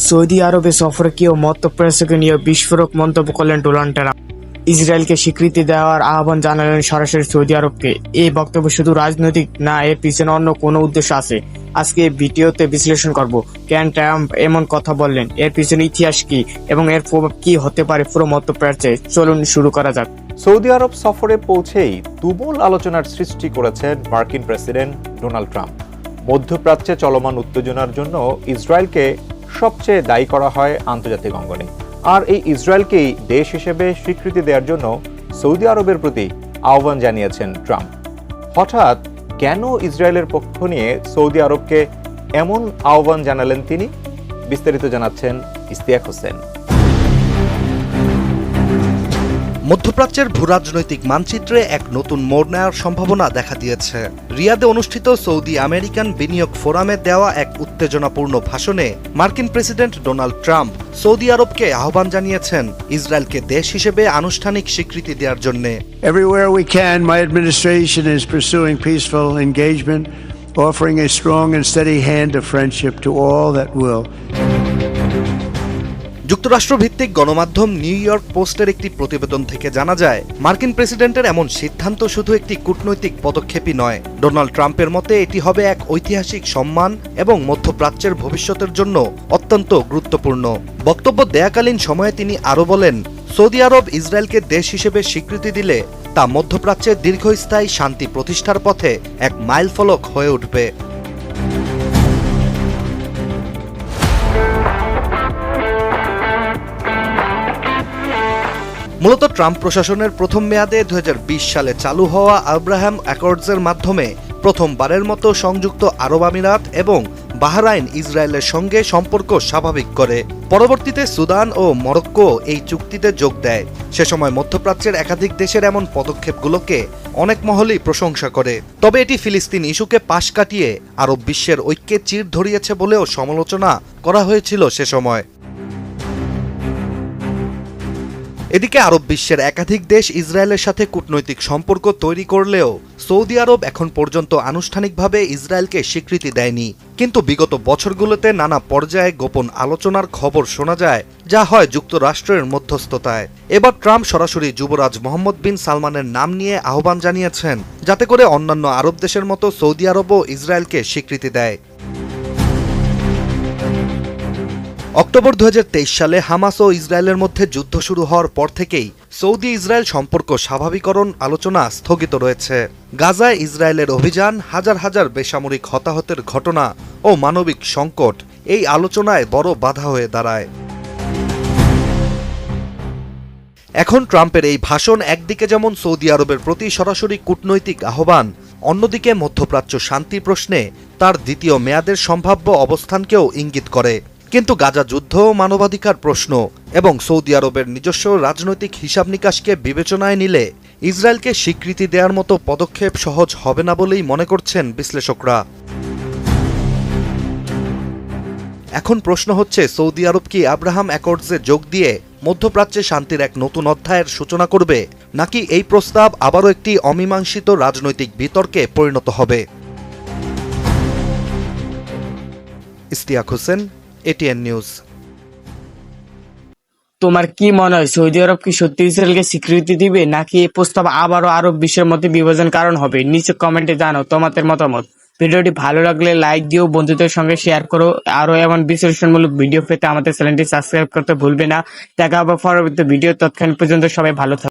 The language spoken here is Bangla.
সৌদি আরবে সফরকীয় মধ্যপ্রাচ্যকে নিয়ে বিস্ফোরক মন্তব্য করলেন ডোনাল্ড ট্রাম্প। ইসরায়েলকে স্বীকৃতি দেওয়ার আহ্বান জানালেন সরাসরি সৌদি আরবকে। এই বক্তব্য শুধু রাজনৈতিক না, এর পিছনে অন্য কোনো উদ্দেশ্য আছে। আজকে এই ভিডিওতে বিশ্লেষণ করব কেন ট্রাম্প এমন কথা বললেন, এর পিছনে ইতিহাস কি এবং এর প্রভাব কি হতে পারে পুরো মধ্যপ্রাচ্যে। চলুন শুরু করা যাক। সৌদি আরব সফরে পৌঁছেই তুমুল আলোচনার সৃষ্টি করেছেন মার্কিন প্রেসিডেন্ট ডোনাল্ড ট্রাম্প। মধ্যপ্রাচ্যে চলমান উত্তেজনার জন্য ইসরায়েলকে সবচেয়ে দায়ী করা হয় আন্তর্জাতিক অঙ্গনে, আর এই ইসরায়েলকেই দেশ হিসেবে স্বীকৃতি দেওয়ার জন্য সৌদি আরবের প্রতি আহ্বান জানিয়েছেন ট্রাম্প। হঠাৎ কেন ইসরায়েলের পক্ষ নিয়ে সৌদি আরবকে এমন আহ্বান জানালেন তিনি? বিস্তারিত জানাচ্ছেন ইশতিয়াক হোসেন। মধ্যপ্রাচ্যের ভূরাজনৈতিক মানচিত্রে এক নতুন মোড় নেওয়ার সম্ভাবনা দেখা দিয়েছে। রিয়াদে অনুষ্ঠিত সৌদি আমেরিকান বিনিয়োগ ফোরামে দেওয়া এক উত্তেজনাপূর্ণ ভাষণে মার্কিন প্রেসিডেন্ট ডোনাল্ড ট্রাম্প সৌদি আরবকে আহ্বান জানিয়েছেন ইসরায়েলকে দেশ হিসেবে আনুষ্ঠানিক স্বীকৃতি দেওয়ার জন্য। Everywhere we can, my administration is pursuing peaceful engagement, offering a strong and steady hand of friendship to all that will. যুক্তরাষ্ট্রভিত্তিক গণমাধ্যম নিউ ইয়র্ক পোস্টের একটি প্রতিবেদন থেকে জানা যায়, মার্কিন প্রেসিডেন্টের এমন সিদ্ধান্ত শুধু একটি কূটনৈতিক পদক্ষেপই নয়। ডোনাল্ড ট্রাম্পের মতে এটি হবে এক ঐতিহাসিক সম্মান এবং মধ্যপ্রাচ্যের ভবিষ্যতের জন্য অত্যন্ত গুরুত্বপূর্ণ। বক্তব্য দেয়াকালীন সময়ে তিনি আরও বলেন, সৌদি আরব ইসরায়েলকে দেশ হিসেবে স্বীকৃতি দিলে তা মধ্যপ্রাচ্যের দীর্ঘস্থায়ী শান্তি প্রতিষ্ঠার পথে এক মাইলফলক হয়ে উঠবে। মূলত ট্রাম্প প্রশাসনের প্রথম মেয়াদে 2020 সালে চালু হওয়া আব্রাহাম অ্যাকর্ডসের মাধ্যমে প্রথমবারের মতো সংযুক্ত আরব আমিরাত এবং বাহরাইন ইসরায়েলের সঙ্গে সম্পর্ক স্বাভাবিক করে। পরবর্তীতে সুদান ও মরক্কো এই চুক্তিতে যোগ দেয়। সে সময় মধ্যপ্রাচ্যের একাধিক দেশের এমন পদক্ষেপগুলোকে অনেক মহলই প্রশংসা করে। তবে এটি ফিলিস্তিন ইস্যুকে পাশ কাটিয়ে আরব বিশ্বের ঐক্যে চির ধরিয়েছে বলেও সমালোচনা করা হয়েছিল সে সময়। এদিকে আরব বিশ্বের একাধিক দেশ ইসরায়েলের সাথে কূটনৈতিক সম্পর্ক তৈরি করলেও সৌদি আরব এখন পর্যন্ত আনুষ্ঠানিকভাবে ইসরায়েলকে স্বীকৃতি দেয়নি। কিন্তু বিগত বছরগুলোতে নানা পর্যায়ে গোপন আলোচনার খবর শোনা যায়, যা হয় যুক্তরাষ্ট্রের মধ্যস্থতায়। এবার ট্রাম্প সরাসরি যুবরাজ মোহাম্মদ বিন সালমানের নাম নিয়ে আহ্বান জানিয়েছেন, যাতে করে অন্যান্য আরব দেশের মতো সৌদি আরবও ইসরায়েলকে স্বীকৃতি দেয়। অক্টোবর 2023 সালে হামাস ও ইসরায়েলের মধ্যে যুদ্ধ শুরু হওয়ার পর থেকেই সৌদি ইসরায়েল সম্পর্ক স্বাভাবিকরণ আলোচনা স্থগিত রয়েছে। গাজায় ইসরায়েলের অভিযান, হাজার হাজার বেসামরিক হতাহতের ঘটনা ও মানবিক সংকট এই আলোচনায় বড় বাধা হয়ে দাঁড়ায়। এখন ট্রাম্পের এই ভাষণ একদিকে যেমন সৌদি আরবের প্রতি সরাসরি কূটনৈতিক আহ্বান, অন্যদিকে মধ্যপ্রাচ্য শান্তি প্রশ্নে তার দ্বিতীয় মেয়াদের সম্ভাব্য অবস্থানকেও ইঙ্গিত করে। কিন্তু গাজা যুদ্ধ, মানবাধিকার প্রশ্ন এবং সৌদি আরবের নিজস্ব রাজনৈতিক হিসাব নিকাশকে বিবেচনায় নিলে ইসরায়েলকে স্বীকৃতি দেওয়ার মতো পদক্ষেপ সহজ হবে না বলেই মনে করছেন বিশ্লেষকরা। এখন প্রশ্ন হচ্ছে, সৌদি আরব কি আব্রাহাম অ্যাকর্ডসে যোগ দিয়ে মধ্যপ্রাচ্যে শান্তির এক নতুন অধ্যায়ের সূচনা করবে, নাকি এই প্রস্তাব আবারও একটি অমীমাংসিত রাজনৈতিক বিতর্কে পরিণত হবে? Ishtiaq Hossain, ATN news. তোমার কি মনে হয়, সৌদি আরব কি সত্যি ইসরায়েলকে স্বীকৃতি দিবে, নাকি এই প্রস্তাব আবারও আরব বিশ্বের মধ্যে বিভাজন কারণ হবে? নিচে কমেন্টে জানাও তোমাদের মতামত। ভিডিওটি ভালো লাগলে লাইক দিও, বন্ধুদের সঙ্গে শেয়ার করো। আরো এমন বিশ্লেষণমূলক ভিডিও পেতে আমাদের চ্যানেলটি সাবস্ক্রাইব করতে ভুলবে না। দেখা হবে পরবর্তী ভিডিও। তৎক্ষণ পর্যন্ত সবাই ভালো থাকবে।